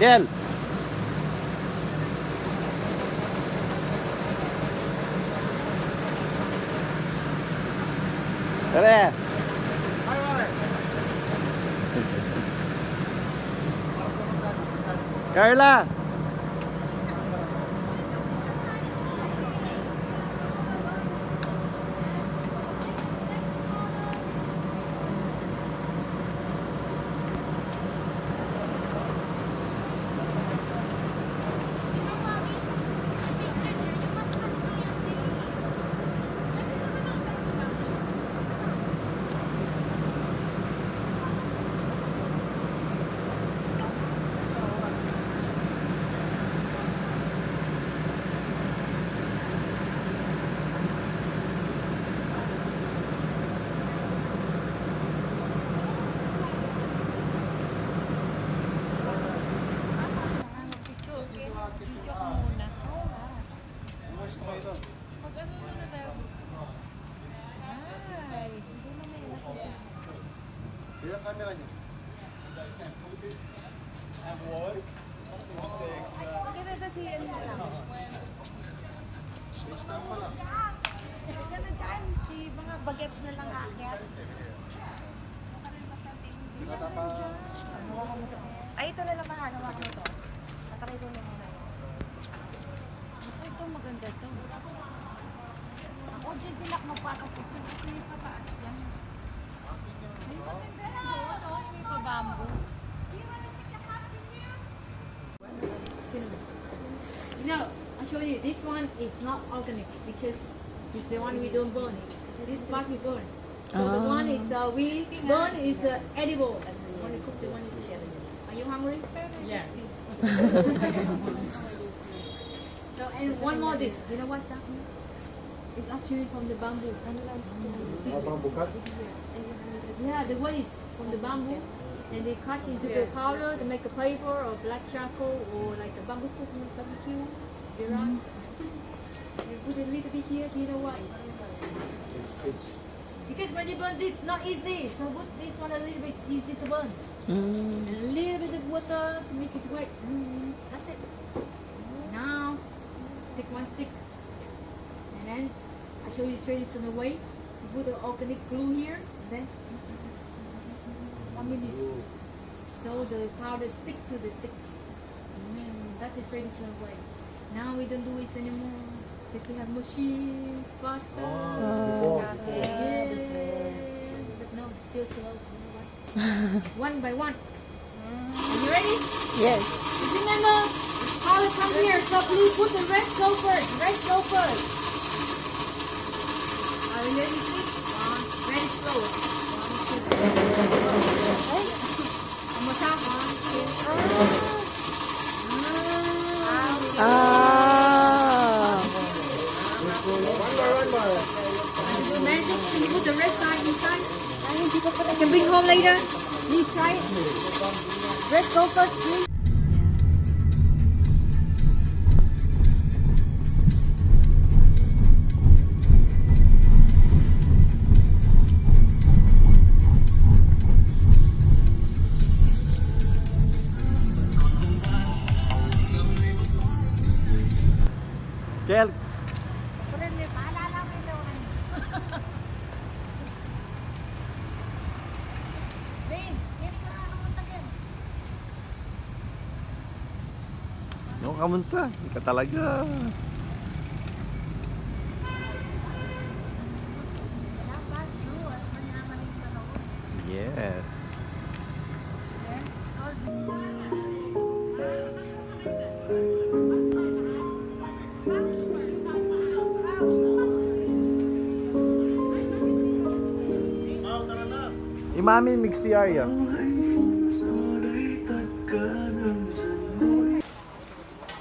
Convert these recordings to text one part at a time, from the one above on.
Kel! Tara! Carla! Ilang camera niyo? Maganda si ano na lang. FaceTime pa lang. Maganda dyan. Si mga bagets na lang aakyat. Ay, ito na lang mahalawa ko ito. Matry ko lang muna. Ako ito maganda ito. Ako dyan bilak magpasok ko. Ito yung papaas yan. Ay, maganda na. May pabambo. No, I'll show you. This one is not organic because it's the one we don't burn. This part we burn. So the one is we burn is edible. When we cook the one is shell. Are you hungry? Yes. So and one more this. You know what's that? It's actually from the bamboo. Bamboo cut? Yeah, the wood is from the bamboo. And they cut into the powder to make a paper or black charcoal or like a bamboo cook barbecue. The rust. You put a little bit here. Do you know why? Because when you burn this, not easy. So put this one a little bit easy to burn. And a little bit of water to make it wet. That's it. Now, take one stick. And then I show you traditional way. You put the organic glue here. And then 1 minute. So the powder stick to the stick. That's the traditional way. Now we don't do this anymore. Because we have machines, faster. But no, it's still slow. One by one. Are you ready? Yes. Remember, powder come here. So please put the red go first. Red go first. Are you ready? Very slow. 1, 2, 3. One more time. 1, 2, 3. Magic. Can you put the red side inside? I can bring home later. You try it. Red go first, please. Kel! Kunin, paalala ko ito. Babe, yan ka na naman tagay. No, kamunta. Hindi ka talaga. Dapat, no? At manyaman yung manood. Yes. Yes, called Imami mix CR yan.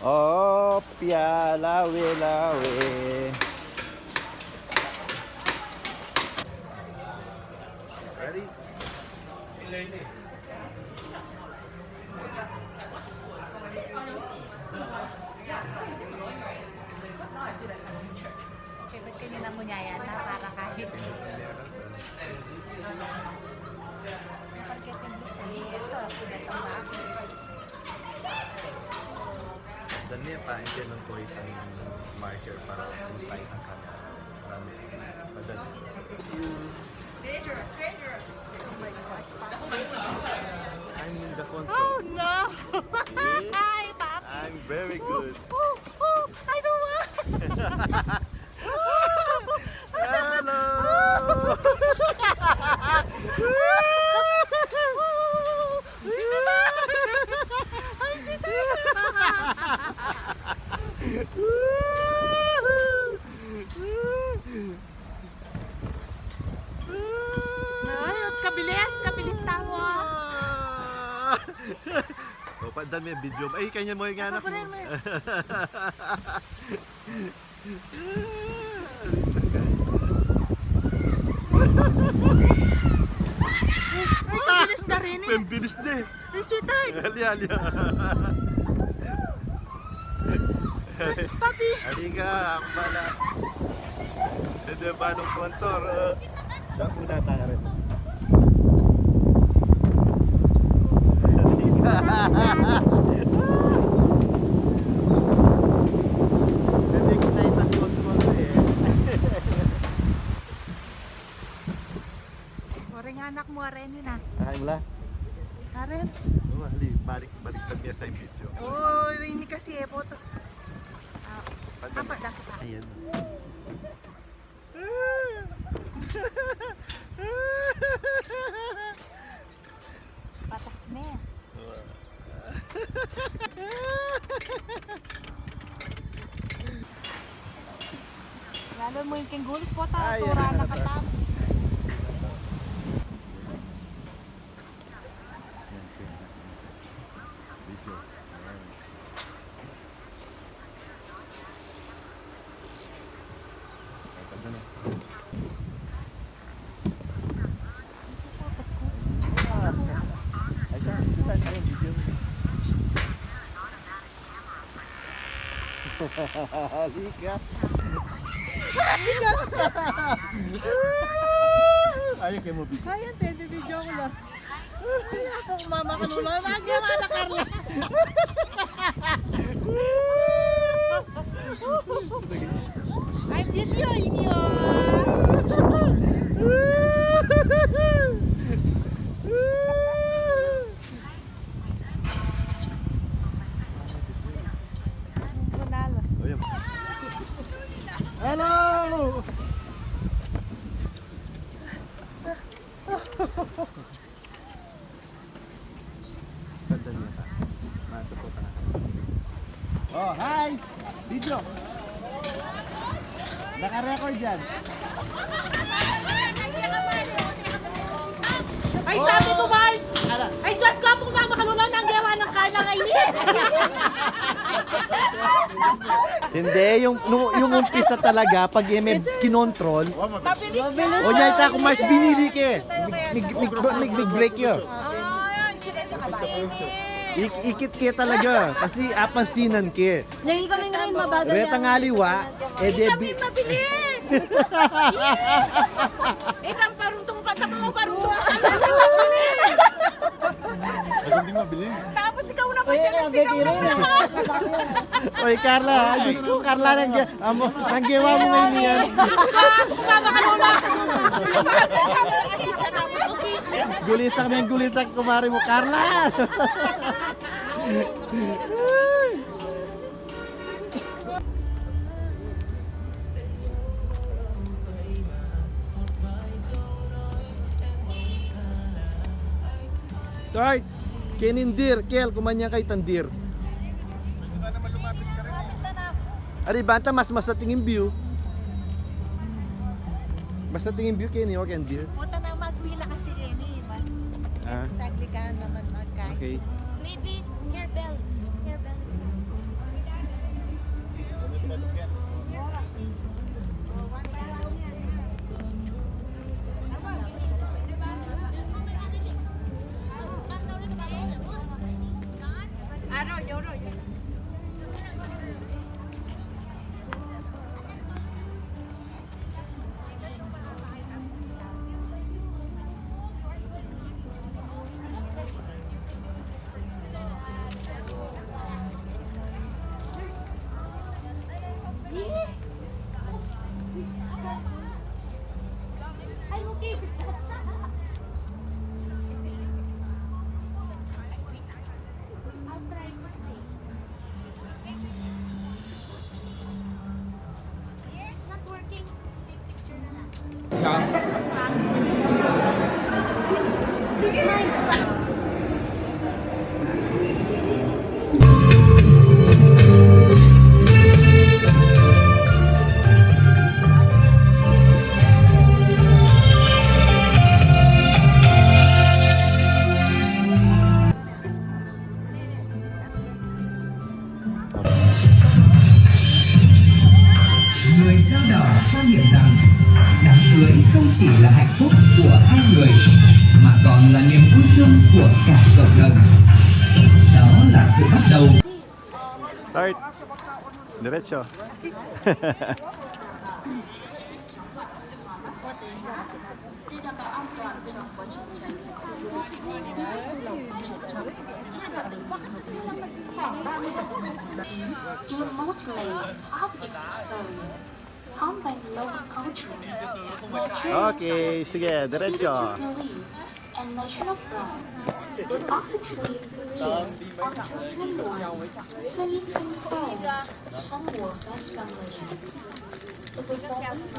Oh, lawe. Ready? Okay, ba't kanina mo niya yan na para kahit Parket yung ito ba? Niya pa, hindi nung kulit ang marker para i-fight ang camera. Marami. Madali. I'm in the control. Oh no! See? Hi, Papi! I'm very good. I don't want! Hello! Ay, kabilis tawo. O, pandami ang video. Ay, kanya mo yung anak mo. Paparin mo yun. Ay, kabilis na rin eh. Ang bilis na eh. Ay, sweetheart. Halya. Papi. Halika, ako pala. Hindi ba nung kontor? Dapat muna tayo rin. Hindi kita isang kontor eh. Oring anak mo, Aren yun ah. Ay, wala. Aren? Oh, hali, balik niya sa video. Oh, rini kasi eh. Poto. Apa dah? Ayan. Patas na eh. Lalo mo yung kenggulit po ta. Ay, Tura yan, na ano, katam. Video. Halika. Ayaw kayo mo video. Ayan, pwede video ko lang. Ay, ako mama ka nula. Nagyama na, Carla. I'm videoing you. Bunala. Hello! Ganda niya ka. Matuto ka na. Oh, hi! Video! Naka-record yan. Ay, sabi ko, Mars! Ay, Diyos ko, kung mamakalula ng gawa ng kana ngayon. Hindi, yung umpisa talaga, pag may kinontrol, Mabilis siya. o yan, ako mas binili ke. Mig-break yun. Ayan, sinesa ka ba? Ikit ke talaga, kasi apansinan ke. Yung ikaw yung ngayon mabagal Reta nga liwa, Kami mabilis! Ikang paruntong patama mo, paruntong Tapos ikaw na pa siya nagsigaw na Oy, Carla, ayos ko, Carla, nanggawa mo ngayon yan. mamakalula. Gulisak na yung gulisak, kumari mo, Carla. Start! Kenindir, Kel, kumanya kay Tandir. Ari banta mas sa tingin view. Mas sa tingin view kini o Kendir. Puta na magwila kasi ini, mas Ah, sagli ka naman magkain. okay. Maybe hair bell. Hair bell is nice. hạnh phúc của hai người mà còn là niềm vui chung của cả cộng đồng. Đó là sự bắt đầu. Start. Diretso. Remotely public experience, combine local culture, Okay, sige, diretso. belief, and national pride. It officially premiered on January 2025, somewhere West Bangladesh. The performance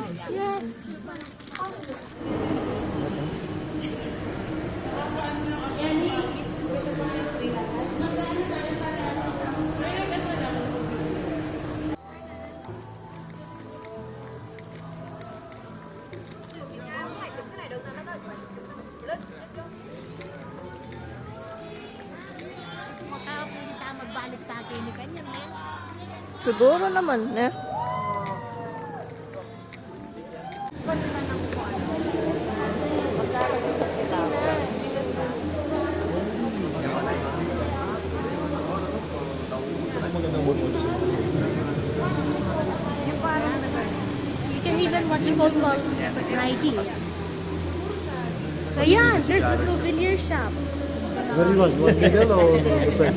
Siguro naman, eh. You can even watch football right here. Ayan, there's a souvenir shop. Very much. One middle or the side?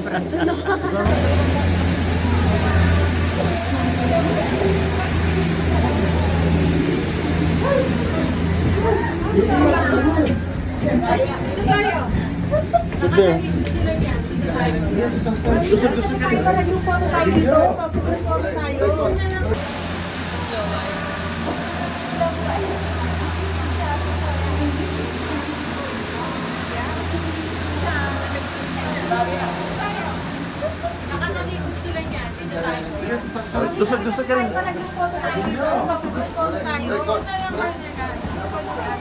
Sit there. Dusog-dusog ka rin.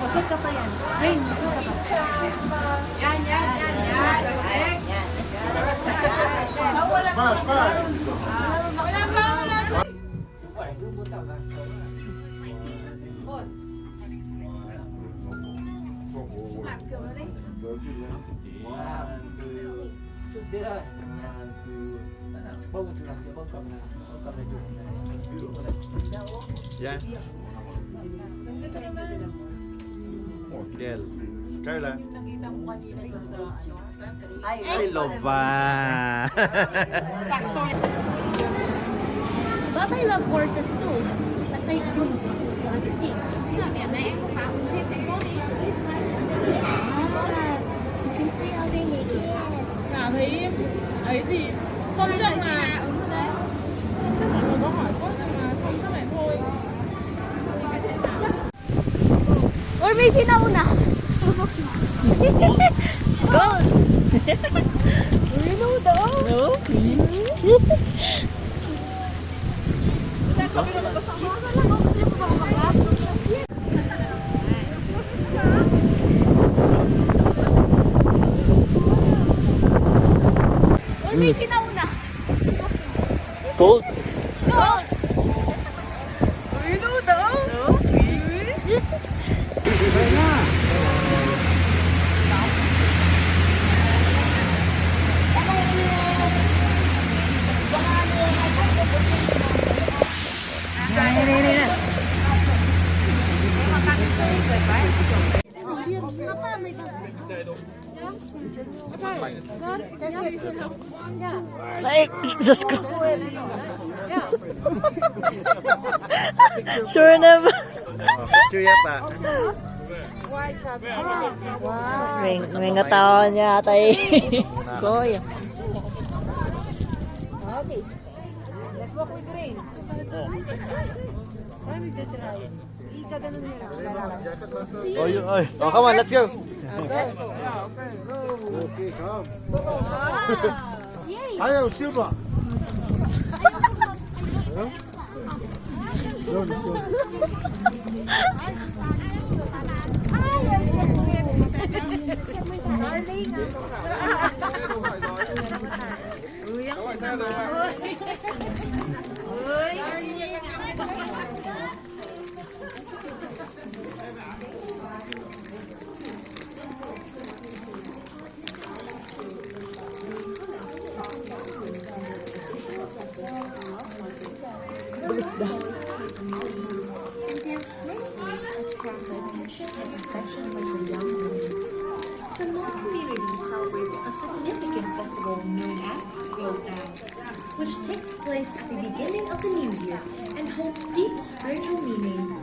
Busog ka pa yan. Rain, busog ka pa. Yan. Smash, smash. Yan. Oh, Fidel. Carla. Ay, loba. But I love horses too. Aside from other things. You can see how they make it. Chả thấy ấy gì hôm trước mà chắc là nó có hỏi quá nhưng mà xong các bạn thôi. Or maybe nauna. Let's go. You know daw. No. Or maybe nauna. Cold. Gold. You know daw? No? Ay, Diyos ko. Sure naman. Picture yan pa. May nga tao niya ata eh. Koy. Okay. Let's walk with rain. Oh, yun, oy. Oh, come on, let's go. Okay, come. Yay. Ayaw, Silva. education and infections of the young women. The Hmong community celebrates a significant festival known as Gyeongsang, which takes place at the beginning of the new year and holds deep spiritual meaning.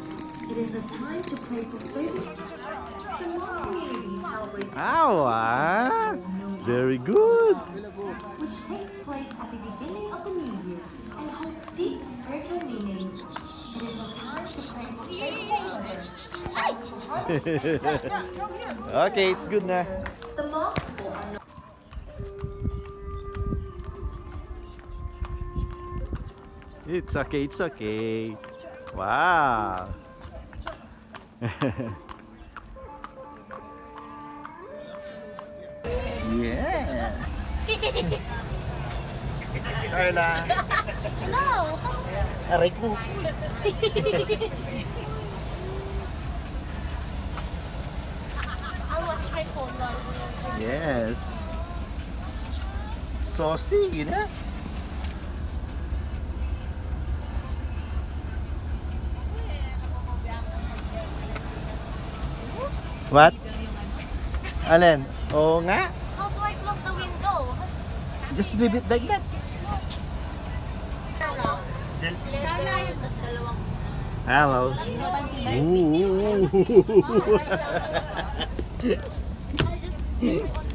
It is a time to pray for food. The Hmong community celebrates Ah, very good. which takes place at the beginning of the new year and holds deep spiritual meaning. It is a time to pray for faith. Okay, it's good na. The Hmong people are known It's okay, it's okay. Wow. Yeah. Carla. No! Aray ko. I'll watch my phone while Yes. Saucy, gina. What? Alin? Oo nga. How do I close the window? Just leave it like that. Tapos dalawang Hello. Ooh. I'll just